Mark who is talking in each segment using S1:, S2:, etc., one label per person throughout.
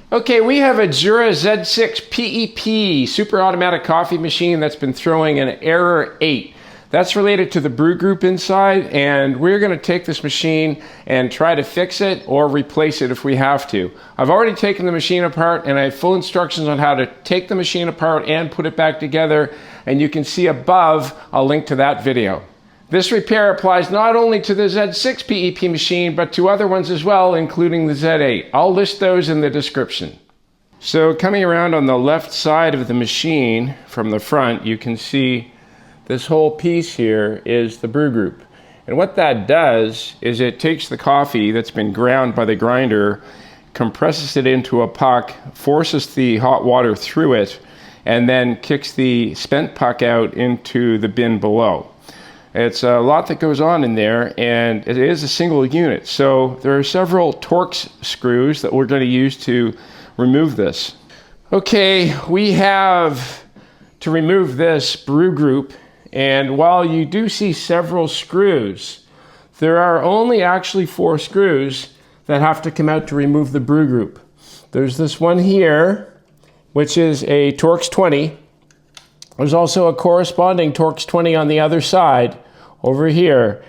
S1: Okay, we have a Jura Z6 P.E.P super automatic coffee machine that's been throwing an error 8. That's related to the Brew Group inside, and we're going to take this machine and try to fix it or replace it if we have to. I've already taken the machine apart, and I have full instructions on how to take the machine apart and put it back together, and you can see above a link to that video. This repair applies not only to the Z6 P.E.P machine, but to other ones as well, including the Z8. I'll list those in the description. So coming around on the left side of the machine from the front, you can see this whole piece here is the Brew Group. And what that does is it takes the coffee that's been ground by the grinder, compresses it into a puck, forces the hot water through it, and then kicks the spent puck out into the bin below. It's a lot that goes on in there, and it is a single unit. So there are several Torx screws that we're going to use to remove this. Okay, we have to remove this Brew Group, and while you do see several screws, there are only actually 4 screws that have to come out to remove the Brew Group. There's this one here, which is a Torx 20. There's also a corresponding Torx 20 on the other side, over here.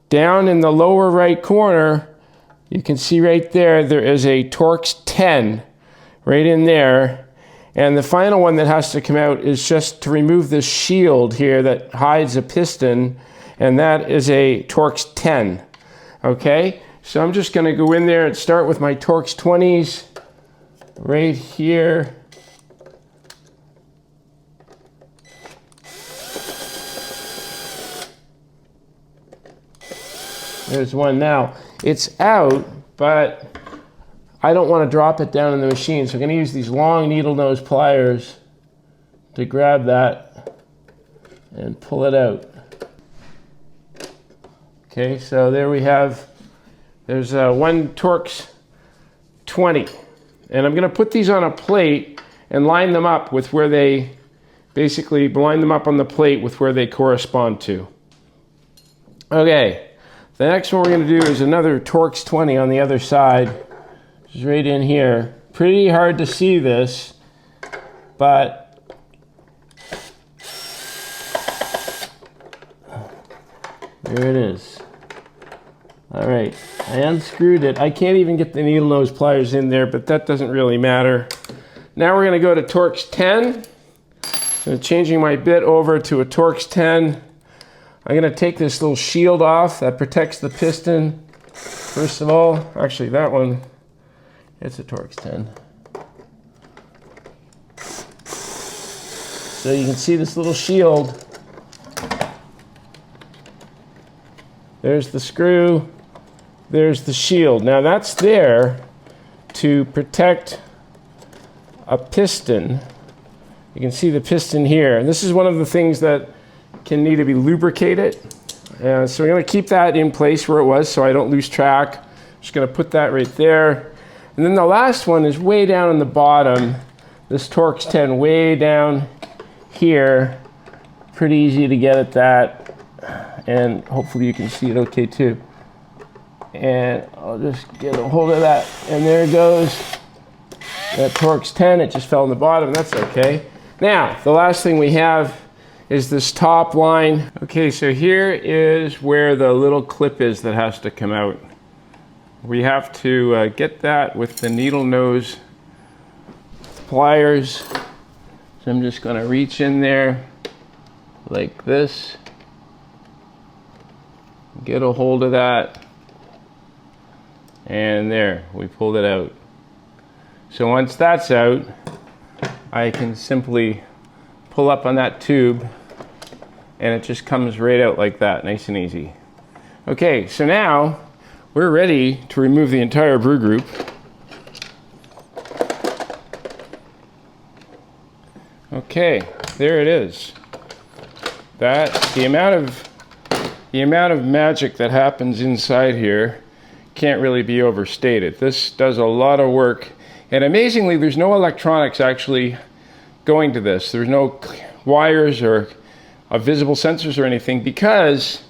S1: Down in the lower right corner, you can see right there, there is a Torx 10 right in there. And the final one that has to come out is just to remove this shield here that hides a piston, and that is a Torx 10. Okay, so I'm just going to go in there and start with my Torx 20s right here. There's one now. It's out, but I don't want to drop it down in the machine, so I'm going to use these long needle nose pliers to grab that and pull it out. Okay, so there we have, there's one Torx 20. And I'm going to put these on a plate and line them up with where they, basically line them up on the plate with where they correspond to. Okay. The next one we're going to do is another Torx 20 on the other side, which is right in here. Pretty hard to see this, but there it is. All right, I unscrewed it. I can't even get the needle nose pliers in there, but that doesn't really matter. Now we're going to go to Torx 10. So changing my bit over to a Torx 10. I'm going to take this little shield off that protects the piston. First of all, actually that one, it's a Torx 10. So you can see this little shield. There's the screw, there's the shield. Now that's there to protect a piston. You can see the piston here. And this is one of the things that can need to be lubricated. So we're going to keep that in place where it was so I don't lose track. Just going to put that right there. And then the last one is way down in the bottom. This Torx 10 way down here. Pretty easy to get at that. And hopefully you can see it okay too. And I'll just get a hold of that. And there it goes. That Torx 10, it just fell in the bottom. That's okay. Now, the last thing we have is this top line. Okay, so here is where the little clip is that has to come out. We have to get that with the needle nose pliers. So I'm just going to reach in there like this, get a hold of that, and there, we pulled it out. So once that's out, I can simply pull up on that tube and it just comes right out like that, nice and easy. Okay, so now we're ready to remove the entire Brew Group. Okay, there it is. The amount of magic that happens inside here can't really be overstated. This does a lot of work, and amazingly there's no electronics actually going to this. There's no wires or visible sensors or anything, because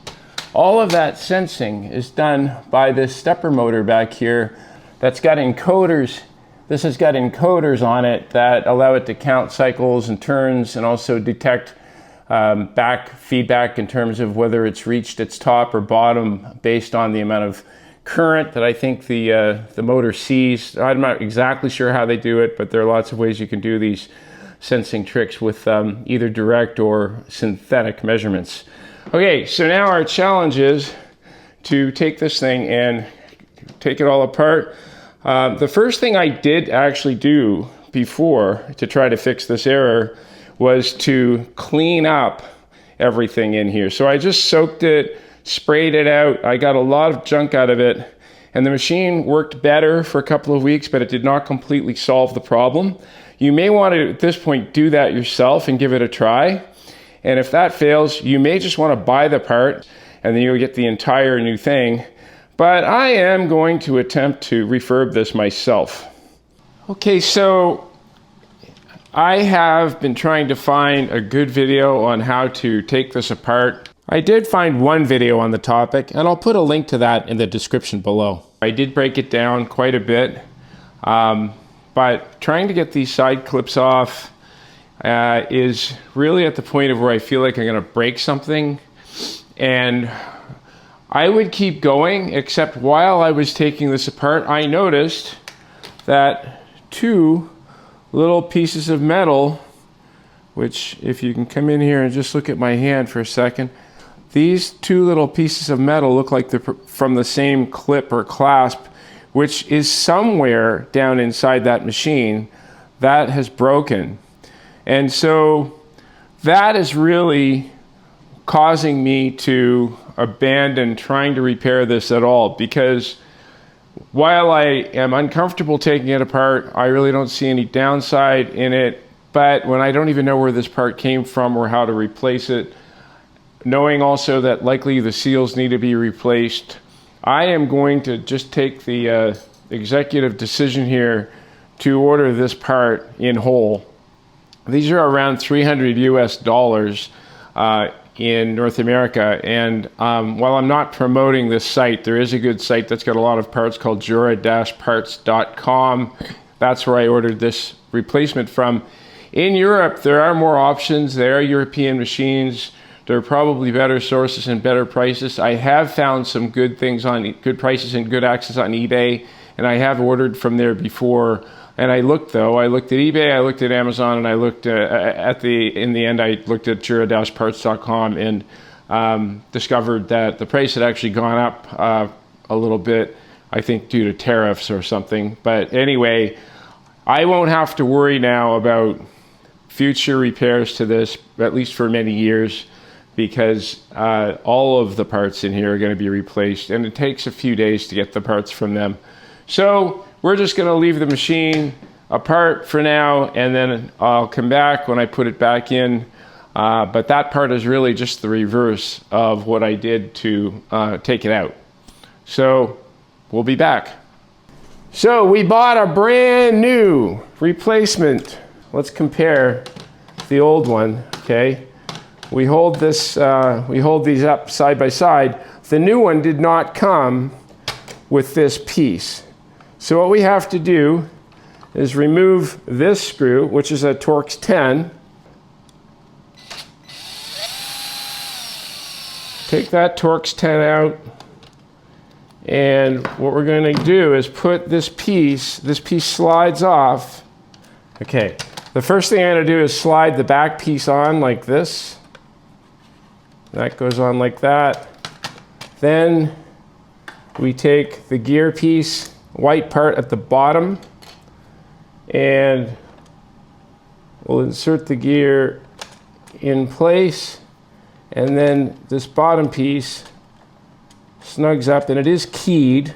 S1: all of that sensing is done by this stepper motor back here that's got encoders This has got encoders on it that allow it to count cycles and turns and also detect back feedback in terms of whether it's reached its top or bottom based on the amount of current that I think the motor sees. I'm not exactly sure how they do it, but there are lots of ways you can do these sensing tricks with either direct or synthetic measurements. Okay, so now our challenge is to take this thing and take it all apart. The first thing I did actually do before to try to fix this error was to clean up everything in here. So I just soaked it, sprayed it out. I got a lot of junk out of it, and the machine worked better for a couple of weeks, but it did not completely solve the problem. You may want to, at this point, do that yourself and give it a try. And if that fails, you may just want to buy the part, and then you'll get the entire new thing. But I am going to attempt to refurb this myself. Okay, so I have been trying to find a good video on how to take this apart. I did find one video on the topic, and I'll put a link to that in the description below. I did break it down quite a bit, but trying to get these side clips off is really at the point of where I feel like I'm going to break something. And I would keep going, except while I was taking this apart, I noticed that two little pieces of metal, which if you can come in here and just look at my hand for a second, these two little pieces of metal look like they're from the same clip or clasp, which is somewhere down inside that machine that has broken. And so that is really causing me to abandon trying to repair this at all, because while I am uncomfortable taking it apart, I really don't see any downside in it. But when I don't even know where this part came from or how to replace it, knowing also that likely the seals need to be replaced, I am going to just take the executive decision here to order this part in whole. These are around $300 US in North America, and while I'm not promoting this site, there is a good site that's got a lot of parts called Jura-parts.com. That's where I ordered this replacement from. In Europe, there are more options. There are European machines. There are probably better sources and better prices. I have found some good things on good prices and good access on eBay, and I have ordered from there before. And I looked at eBay, I looked at Amazon, and I looked in the end, I looked at Jura-parts.com and discovered that the price had actually gone up a little bit, I think due to tariffs or something. But anyway, I won't have to worry now about future repairs to this, at least for many years, because all of the parts in here are going to be replaced, and it takes a few days to get the parts from them. So we're just going to leave the machine apart for now, and then I'll come back when I put it back in. But that part is really just the reverse of what I did to take it out. So we'll be back. So we bought a brand new replacement. Let's compare the old one, okay? We hold these up side by side. The new one did not come with this piece. So what we have to do is remove this screw, which is a Torx 10. Take that Torx 10 out, and what we're going to do is put this piece slides off. Okay, the first thing I'm going to do is slide the back piece on like this. That goes on like that. Then we take the gear piece, white part at the bottom, and we'll insert the gear in place, and then this bottom piece snugs up, and it is keyed,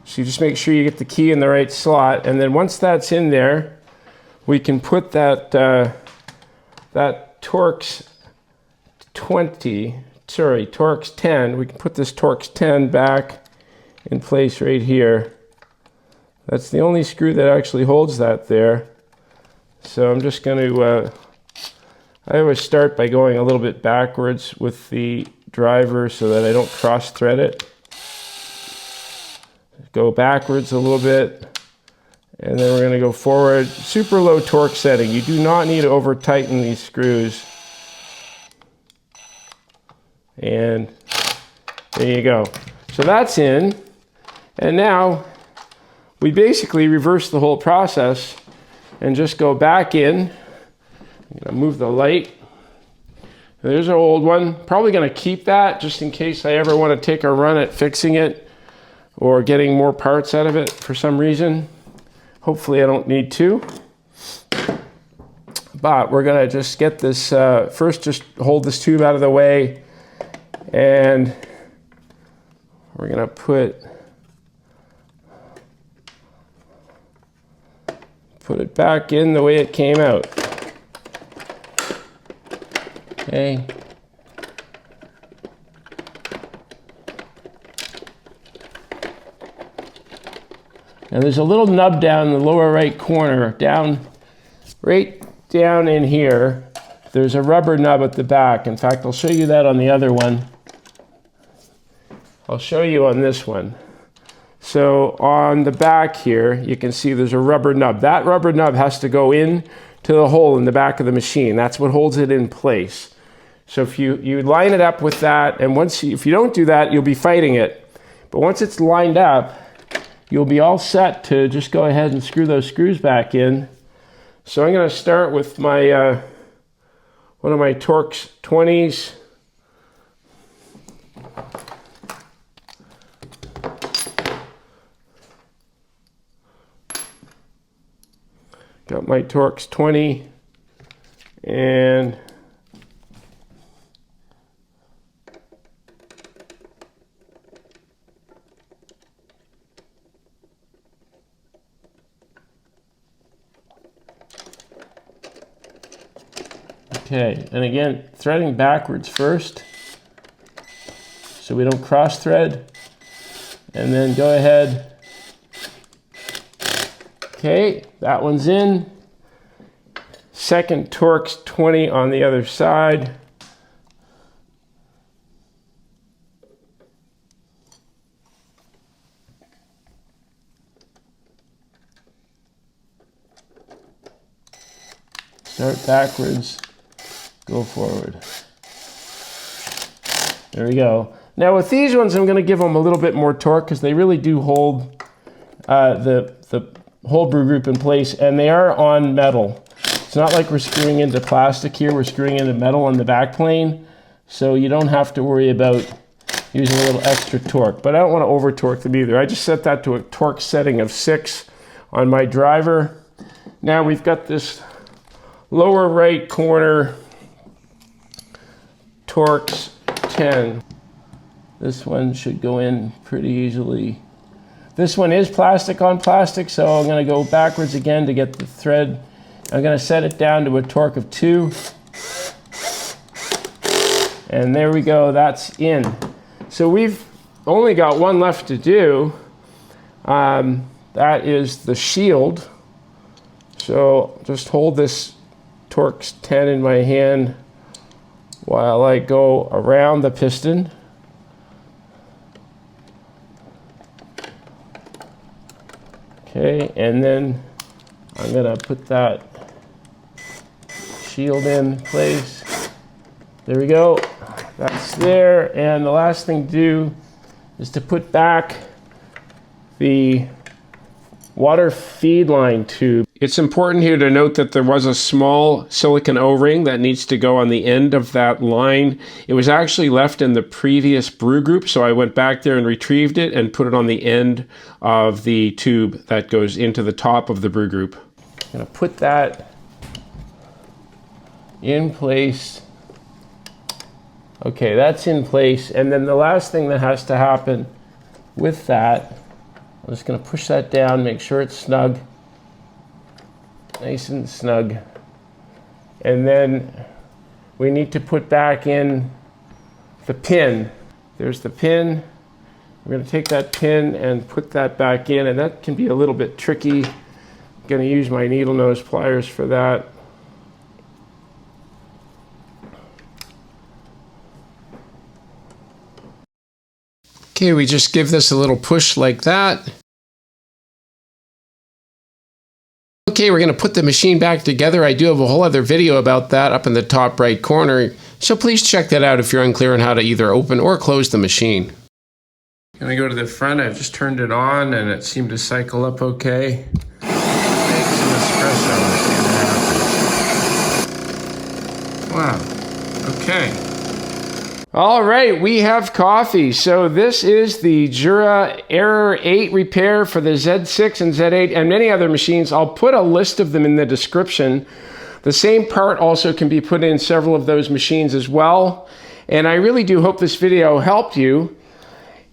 S1: so you just make sure you get the key in the right slot. And then once that's in there, we can put that Torx 10, we can put this Torx 10 back in place right here. That's the only screw that actually holds that there. So I'm just going to, I always start by going a little bit backwards with the driver so that I don't cross thread it. Go backwards a little bit, And then we're going to go forward. Super low torque setting. You do not need to over tighten these screws. And there you go. So that's in. And now we basically reverse the whole process and just go back in. I'm going to move the light. There's our old one. Probably going to keep that just in case I ever want to take a run at fixing it or getting more parts out of it for some reason. Hopefully I don't need to. But we're going to just get this, first just hold this tube out of the way. And we're going to put it back in the way it came out. Okay. Now there's a little nub down in the lower right corner, right down in here. There's a rubber nub at the back. In fact, I'll show you that on the other one. I'll show you on this one. So on the back here, you can see there's a rubber nub. That rubber nub has to go in to the hole in the back of the machine. That's what holds it in place. So if you line it up with that, and if you don't do that, you'll be fighting it. But once it's lined up, you'll be all set to just go ahead and screw those screws back in. So I'm going to start with my one of my Torx 20s. Got my Torx 20 and okay, and again, threading backwards first so we don't cross thread, and then go ahead. Okay, that one's in. Second Torx 20 on the other side. Start backwards, go forward. There we go. Now with these ones, I'm going to give them a little bit more torque because they really do hold the whole Brew Group in place, and they are on metal. It's not like we're screwing into plastic here, we're screwing into metal on the back plane, so you don't have to worry about using a little extra torque. But I don't want to over torque them either. I just set that to a torque setting of 6 on my driver. Now we've got this lower right corner Torx 10. This one should go in pretty easily. This one is plastic on plastic, so I'm going to go backwards again to get the thread. I'm going to set it down to a torque of 2. And there we go, that's in. So we've only got one left to do. That is the shield. So just hold this Torx 10 in my hand while I go around the piston. Okay, and then I'm gonna put that shield in place. There we go, that's there. And the last thing to do is to put back the water feed line tube. It's important here to note that there was a small silicone O-ring that needs to go on the end of that line. It was actually left in the previous Brew Group, so I went back there and retrieved it and put it on the end of the tube that goes into the top of the Brew Group. I'm gonna put that in place. Okay, that's in place. And then the last thing that has to happen with that, I'm just gonna push that down, make sure it's snug. Nice and snug. And then we need to put back in the pin. There's the pin. We're going to take that pin and put that back in, and that can be a little bit tricky. I'm going to use my needle nose pliers for that. Okay, we just give this a little push like that. Okay, we're going to put the machine back together. I do have a whole other video about that up in the top right corner, so please check that out if you're unclear on how to either open or close the machine. Going to go to the front. I've just turned it on and it seemed to cycle up okay. Make some espresso and see what happens. Wow. Okay. All right, we have coffee. So this is the Jura X6 repair for the Z6 and Z8 and many other machines. I'll put a list of them in the description. The same part also can be put in several of those machines as well. And I really do hope this video helped you.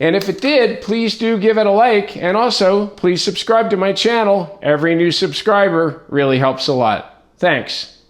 S1: And if it did, please do give it a like. And also, please subscribe to my channel. Every new subscriber really helps a lot. Thanks.